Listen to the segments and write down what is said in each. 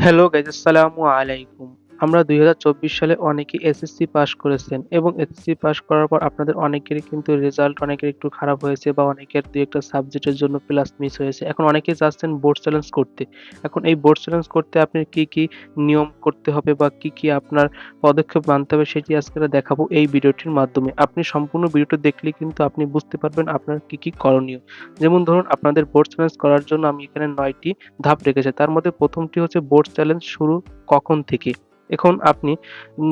Hello guys, আসসালামু আলাইকুম। আমরা ২০২৪ সালে অনেকেই এসএসসি পাস করেছেন এবং এসএসসি পাস করার পর আপনাদের অনেকেরই কিন্তু রেজাল্ট অনেকের একটু খারাপ হয়েছে বা অনেকের ২-১ টা সাবজেক্টের জন্য ক্লাস মিস হয়েছে। এখন অনেকেই চাচ্ছেন বোর্ড চ্যালেঞ্জ করতে। এখন এই বোর্ড চ্যালেঞ্জ করতে আপনার কি নিয়ম করতে হবে বা কি আপনার পদক্ষেপ মানতে হবে সেটি আজকে দেখাবো এই ভিডিওটির মাধ্যমে। আপনি সম্পূর্ণ ভিডিওটি দেখলেই কিন্তু আপনি বুঝতে পারবেন আপনার কি করণীয়। যেমন ধরুন আপনাদের বোর্ড চ্যালেঞ্জ করার জন্য আমি এখানে ৯ টি ধাপ রেখেছে। তার মধ্যে ১ম টি হচ্ছে বোর্ড চ্যালেঞ্জ শুরু কখন থেকে? এখন আপনি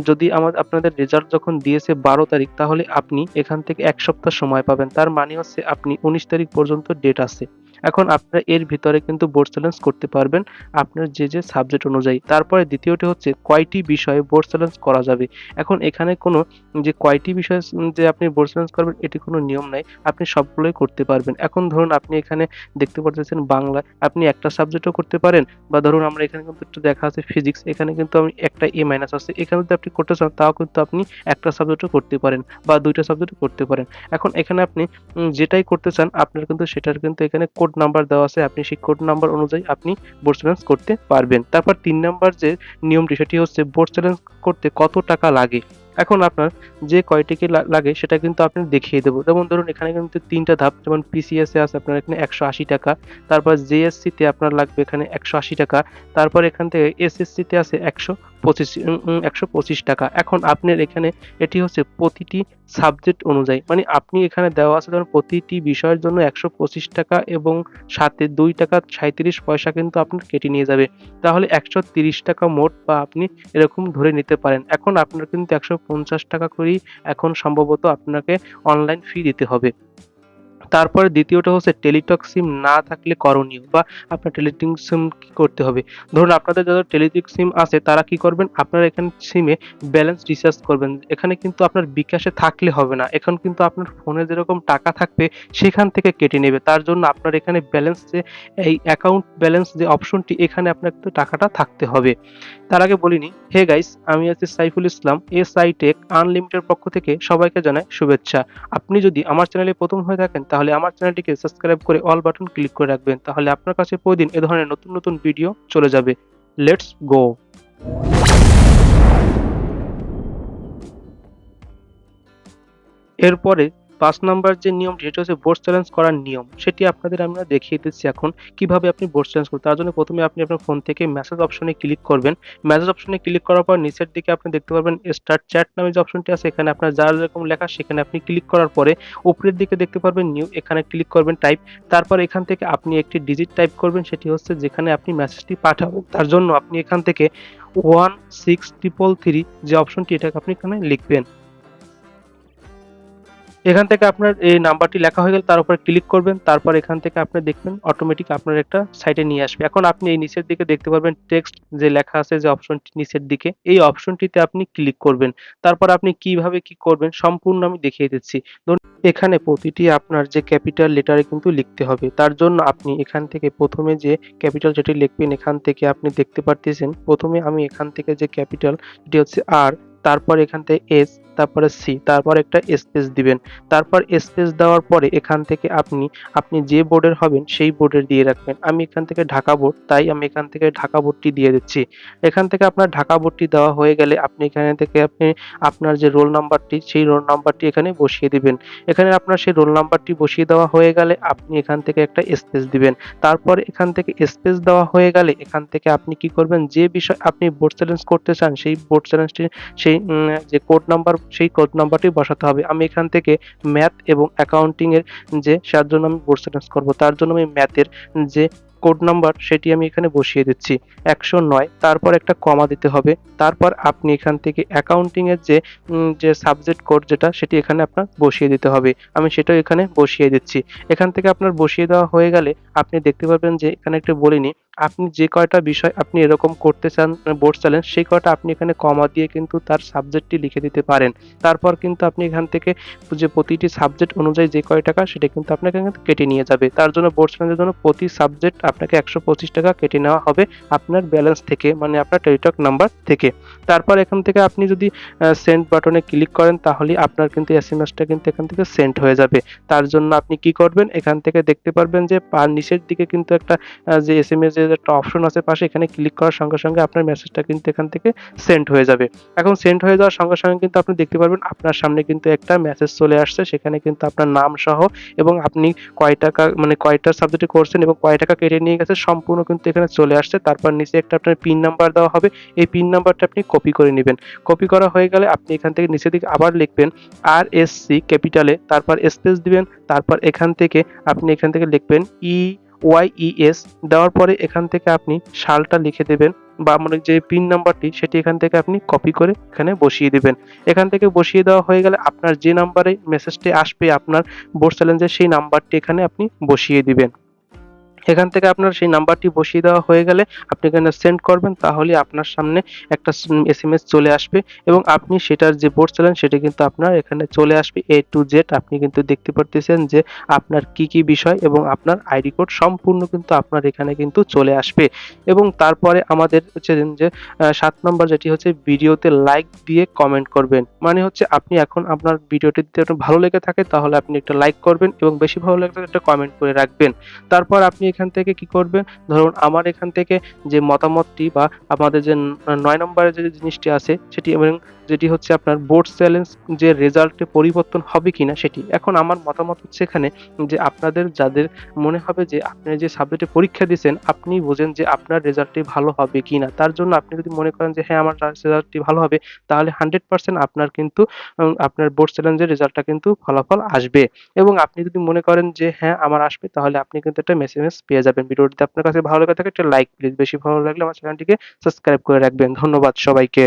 যদি আপনাদের রেজাল্ট যখন দিয়েছে ১২ তারিখ তাহলে আপনি এখান থেকে ১ সপ্তাহ সময় পাবেন। তার মানে হচ্ছে আপনি ১৯ তারিখ পর্যন্ত ডেট আছে। এখন আপনারা এর ভিতরে কিন্তু বোর্ড চ্যালেঞ্জ করতে পারবেন আপনার যে সাবজেক্ট অনুযায়ী। তারপরে দ্বিতীয়টি হচ্ছে কয়টি বিষয়ে বোর্ড চ্যালেঞ্জ করা যাবে। এখন এখানে কোনো যে কয়টি বিষয় যে আপনি বোর্ড চ্যালেঞ্জ করবেন এটি কোনো নিয়ম নাই। আপনি সবগুলোই করতে পারবেন। এখন ধরুন আপনি এখানে দেখতে পারতেছেন বাংলায় আপনি একটা সাবজেক্টও করতে পারেন বা ধরুন আমরা এখানে কিন্তু একটু দেখা আছে ফিজিক্স, এখানে কিন্তু আমি একটা A মাইনাস আছে। এখানে যদি আপনি করতে চান তাও কিন্তু আপনি একটা সাবজেক্টও করতে পারেন বা ২ টা সাবজেক্টও করতে পারেন। এখন এখানে আপনি যেটাই করতে চান আপনার কিন্তু সেটার কিন্তু এখানে কোড নাম্বার দেওয়া আছে। আপনি সেই কোড নাম্বার অনুযায়ী আপনি বোর্ড চ্যালেঞ্জ করতে পারবেন। তারপর ৩ নাম্বার যে নিয়মটি সেটি হচ্ছে বোর্ড চ্যালেঞ্জ করতে কত টাকা লাগে? এখন আপনার যে কয়টিকে লাগে সেটা কিন্তু আপনি দেখিয়ে দেব। যেমন ধরুন এখানে কিন্তু ৩ টা ধাপ, যেমন পিসিএস এ আছে আপনার এখানে ৳১৮০, তারপর জেএসসি তে আপনার লাগবে এখানে ৳১৮০, তারপর এখান থেকে এসএসসি তে আছে ৳১২৫। এখন আপনার এখানে এটি হচ্ছে প্রতিটি সাবজেক্ট অনুযায়ী। মানে আপনি এখানে দেওয়া আছে ধরুন প্রতিটি বিষয়ের জন্য ৳১২৫ এবং সাথে ৳২.৩৭ কিন্তু আপনার কেটে নিয়ে যাবে। তাহলে ৳১৩০ মোট বা আপনি এরকম ধরে নিতে পারেন। এখন আপনার কিন্তু ৳১৫০ করেই এখন সম্ভবত আপনাকে অনলাইন ফি দিতে হবে। তারপরে দ্বিতীয়টা হচ্ছে টেলিটক সিম না থাকলে করণীয় বা আপনার টেলিটক সিম কি করতে হবে? ধরুন আপনাদের যাদের টেলিটক সিম আছে তারা কি করবেন? আপনারা এখানে সিমে ব্যালেন্স রিচার্জ করবেন। এখানে কিন্তু আপনার বিকাশে থাকলে হবে না। এখন কিন্তু আপনার ফোনে যেরকম টাকা থাকবে সেখান থেকে কেটে নেবে। তার জন্য আপনার এখানে ব্যালেন্স যে এই অ্যাকাউন্ট ব্যালেন্স যে অপশনটি এখানে আপনার কিন্তু টাকাটা থাকতে হবে। তার আগে বলে নিই, হে গাইস আমি আছি Saiful Islam. SI take unlimited পক্ষ থেকে সবাইকে জানাই শুভেচ্ছা। আপনি যদি আমার চ্যানেলে ১ম হয়ে থাকেন তাহলে আমার চ্যানেলটিকে সাবস্ক্রাইব করে অল বাটন ক্লিক করে রাখবেন। তাহলে আপনার কাছে প্রতিদিন এ ধরনের নতুন ভিডিও চলে যাবে। Let's go! এরপরে ৫ নাম্বার যে নিয়মটি সেটি হচ্ছে বোর্ড চ্যালেঞ্জ করার নিয়ম। সেটি আপনাদের আমরা দেখিয়ে দিচ্ছি এখন কিভাবে আপনি বোর্ড চ্যালেঞ্জ করবেন। তার জন্য ১ম এ আপনি আপনার ফোন থেকে মেসেজ অপশনে ক্লিক করবেন। মেসেজ অপশনে ক্লিক করার পর নিচের দিকে আপনি দেখতে পারবেন স্টার্ট চ্যাট নামে যে অপশনটি আছে এখানে আপনার যার যেরকম লেখা সেখানে আপনি ক্লিক করার পরে উপরের দিকে দেখতে পারবেন নিউ, এখানে ক্লিক করবেন টাইপ। তারপর এখান থেকে আপনি একটি ডিজিট টাইপ করবেন, সেটি হচ্ছে যেখানে আপনি মেসেজটি পাঠাবেন। তার জন্য আপনি এখান থেকে 16333 যে অপশনটি এটাকে আপনি এখানে লিখবেন। এখান থেকে আপনার এই নাম্বারটি লেখা হয়ে গেলে তার উপরে ক্লিক করবেন। তারপর এখান থেকে আপনি দেখবেন অটোমেটিক আপনার একটা সাইটে নিয়ে আসবে। এখন আপনি এই নিচের দিকে দেখতে পারবেন টেক্সট যে লেখা আছে যে অপশনটি নিচের দিকে, এই অপশনটিতে আপনি ক্লিক করবেন। তারপর আপনি কিভাবে কি করবেন সম্পূর্ণ আমি দেখিয়ে দিচ্ছি। ধরুন এখানে প্রতিটি আপনার যে ক্যাপিটাল লেটারে কিন্তু লিখতে হবে। তার জন্য আপনি এখান থেকে ১ম এ যে ক্যাপিটাল যেটি লিখবেন এখান থেকে আপনি দেখতে পারতেছেন ১ম এ আমি এখান থেকে যে ক্যাপিটাল এটি হচ্ছে আর, তারপর এখান থেকে এস, তারপরে সি, তারপর একটা স্পেস দিবেন। তারপর স্পেস দেওয়ার পরে এখান থেকে আপনি যে বোর্ডের হবেন সেই বোর্ডের দিয়ে রাখবেন। আমি এখান থেকে ঢাকা বোর্ড, তাই আমি এখান থেকে ঢাকা বোর্ডটি দিয়ে দিচ্ছি। এখান থেকে আপনার ঢাকা বোর্ডটি দেওয়া হয়ে গেলে আপনি এখানে থেকে আপনার যে রোল নাম্বারটি সেই রোল নাম্বারটি এখানে বসিয়ে দিবেন। এখানে আপনার সেই রোল নাম্বারটি বসিয়ে দেওয়া হয়ে গেলে আপনি এখান থেকে একটা স্পেস দিবেন। তারপর এখান থেকে স্পেস দেওয়া হয়ে গেলে এখান থেকে আপনি কি করবেন, যে বিষয় আপনি বোর্ড চ্যালেঞ্জ করতে চান সেই বোর্ড চ্যালেঞ্জটি সেই যে কোড নাম্বার সেই কোড নাম্বারটি বসাতে হবে। আমি এখান থেকে ম্যাথ এবং অ্যাকাউন্টিং এর যে যার জন্য আমি বোর্ড চ্যালেঞ্জ করব তার জন্য আমি ম্যাথের যে কোড নাম্বার সেটি আমি এখানে বসিয়ে দিচ্ছি ১০৯, তারপর একটা কমা দিতে হবে। তারপর আপনি এখান থেকে অ্যাকাউন্টিং এর যে সাবজেক্ট কোড যেটা সেটি এখানে আপনার বসিয়ে দিতে হবে। আমি সেটাও এখানে বসিয়ে দিচ্ছি। এখান থেকে আপনার বসিয়ে দেওয়া হয়ে গেলে আপনি দেখতে পারবেন যে এখানে একটু বলে নিই, আপনি যে কয়টা বিষয় আপনি এরকম করতে চান বোর্ড চ্যালেঞ্জ সেই কয়টা আপনি এখানে কমা দিয়ে কিন্তু তার সাবজেক্টটি লিখে দিতে পারেন। তারপর কিন্তু আপনি এখান থেকে যে প্রতিটি সাবজেক্ট অনুযায়ী যে কয় টাকা সেটা কিন্তু আপনাকে এখান থেকে কেটে নিয়ে যাবে। তার জন্য বোর্ড চ্যালেঞ্জের জন্য প্রতি সাবজেক্ট আপনাকে ৳১২৫ কেটে নেওয়া হবে আপনার ব্যালেন্স থেকে, মানে আপনার টেলিটক নাম্বার থেকে। তারপর এখান থেকে আপনি যদি সেন্ড বাটনে ক্লিক করেন তাহলেই আপনার কিন্তু এসএমএসটা কিন্তু এখান থেকে সেন্ড হয়ে যাবে। তার জন্য আপনি কি করবেন, এখান থেকে দেখতে পারবেন যে নিচের দিকে কিন্তু একটা যে এসএমএস এর একটা অপশন আছে পাশে, এখানে ক্লিক করার সঙ্গে, সঙ্গে আপনার মেসেজটা কিন্তু এখান থেকে সেন্ড হয়ে যাবে। এখন সেন্ড হয়ে যাওয়ার সঙ্গে, সঙ্গে কিন্তু আপনি দেখতে পারবেন আপনার সামনে কিন্তু একটা মেসেজ চলে আসছে। সেখানে কিন্তু আপনার নাম সহ এবং আপনি কয় টাকা, মানে কয়টা সাবজেক্টে করছেন এবং কয় টাকা কেটে নিয়ে গেছে সম্পূর্ণ কিন্তু এখানে চলে আসছে। তারপর নিচে একটা আপনার পিন নাম্বার দেওয়া হবে। এই পিন নাম্বারটা আপনি কপি করে নিবেন। কপি করা হয়ে গেলে আপনি এখান থেকে নিচের দিকে আবার লিখবেন RSC ক্যাপিটালে, তারপর স্পেস দিবেন। তারপর এখান থেকে আপনি এখান থেকে লিখবেন EYES, দেওয়ার পরে এখান থেকে আপনি সালটা লিখে দেবেন বা মানে যে পিন নাম্বারটি সেটি এখান থেকে আপনি কপি করে এখানে বসিয়ে দিবেন। এখান থেকে বসিয়ে দেওয়া হয়ে গেলে আপনার যে নাম্বারে মেসেজটি আসবে আপনার বোর্ড চ্যালেঞ্জের, সেই নাম্বারটি এখানে আপনি বসিয়ে দিবেন। এখান থেকে আপনার সেই নাম্বারটি বসিয়ে দেওয়া হয়ে গেলে আপনি এখানে সেন্ড করবেন, তাহলে আপনার সামনে একটা এসএমএস চলে আসবে এবং আপনি সেটার যে বোর্ড চ্যালেঞ্জ সেটা কিন্তু আপনার এখানে চলে আসবে A to Z। আপনি কিন্তু দেখতে পারতেছেন যে আপনার কি, কি বিষয় এবং আপনার আইডি কোড সম্পূর্ণ কিন্তু আপনার এখানে কিন্তু চলে আসবে। এবং তারপরে আমাদের হচ্ছে যে ৭ নম্বর যেটি হচ্ছে ভিডিওতে লাইক দিয়ে কমেন্ট করবেন। মানে হচ্ছে আপনি এখন আপনার ভিডিওটি যদি ভালো লেগে থাকে তাহলে আপনি একটা লাইক করবেন এবং বেশি ভালো লাগলে একটা কমেন্ট করে রাখবেন। তারপর আপনি এখান থেকে কি করবেন, ধরুন আমার এখান থেকে যে মতামতটি বা আমাদের যে ৯ নম্বরের যে জিনিসটি আছে সেটি, এবং যেটি হচ্ছে আপনার বোর্ড চ্যালেঞ্জ যে রেজাল্টে পরিবর্তন হবে কিনা সেটি। এখন আমার মতামত হচ্ছে এখানে যে আপনাদের যাদের মনে হবে যে আপনি যে সাবজেক্টে পরীক্ষা দিয়েছেন আপনি বোঝেন যে আপনার রেজাল্টটি ভালো হবে কিনা। তার জন্য আপনি যদি মনে করেন যে হ্যাঁ, আমার রেজাল্টটি ভালো হবে, তাহলে 100% আপনার কিন্তু আপনার বোর্ড চ্যালেঞ্জের রেজাল্টটা কিন্তু ফলাফল আসবে। এবং আপনি যদি মনে করেন যে হ্যাঁ, আমার আসবে, তাহলে আপনি কিন্তু একটা মেসেজ পেয়ে যাবেন। ভিডিওটি আপনার কাছে ভালো লেগে থাকে একটা লাইক প্লিজ, বেশি ভালো লাগলে আমার চ্যানেলটিকে সাবস্ক্রাইব করে রাখবেন। ধন্যবাদ সবাইকে।